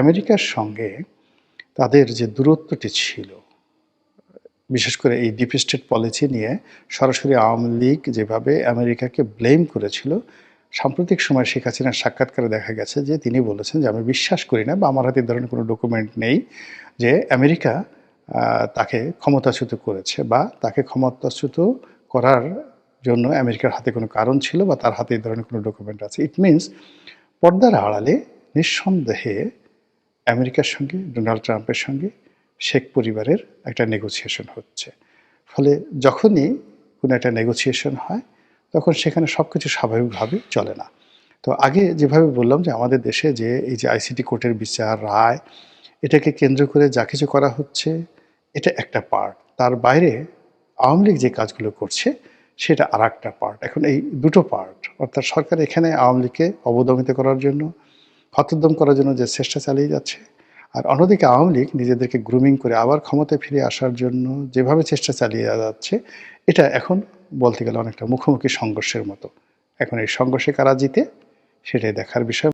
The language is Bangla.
আমেরিকার সঙ্গে তাদের যে দূরত্বটি ছিল, বিশেষ করে এই ডিপ স্টেট পলিসি নিয়ে সরাসরি আওয়ামী লীগ যেভাবে আমেরিকাকে ব্লেম করেছিল, সাম্প্রতিক সময়ে শেখ হাসিনার সাক্ষাৎকারে দেখা গেছে যে তিনি বলেছেন যে, আমি বিশ্বাস করি না বা আমার হাতে ধরনের কোনো ডকুমেন্ট নেই যে আমেরিকা তাকে ক্ষমতাচ্যুত করেছে বা তাকে ক্ষমতাচ্যুত করার জন্য আমেরিকার হাতে কোনো কারণ ছিল বা তার হাতে এই ধরনের কোনো ডকুমেন্ট আছে। ইট মিনস পর্দার আড়ালে নিঃসন্দেহে আমেরিকার সঙ্গে, ডোনাল্ড ট্রাম্পের সঙ্গে শেখ পরিবারের একটা নেগোসিয়েশন হচ্ছে। ফলে যখনই কোনো একটা নেগোসিয়েশন হয়, তখন সেখানে সব কিছু স্বাভাবিকভাবে চলে না। তো আগে যেভাবে বললাম যে আমাদের দেশে যে এই যে আইসিটি কোর্টের বিচার, রায়, এটাকে কেন্দ্র করে যা কিছু করা হচ্ছে, এটা একটা পার্ট। তার বাইরে আওয়ামী লীগ যে কাজগুলো করছে, সেটা আরেকটা পার্ট। এখন এই দুটো পার্ট, অর্থাৎ সরকার এখানে আওয়ামী লীগকে অবদমিত করার জন্য, হতোদ্যম করার জন্য যে চেষ্টা চালিয়ে যাচ্ছে, আর অন্যদিকে আওয়ামী লীগ নিজেদেরকে গ্রুমিং করে আবার ক্ষমতায় ফিরে আসার জন্য যেভাবে চেষ্টা চালিয়ে যাচ্ছে, এটা এখন বলতে গেলে অনেকটা মুখোমুখি সংঘর্ষের মতো। এখন এই সংঘর্ষে কারা জিতে, সেটাই দেখার বিষয়।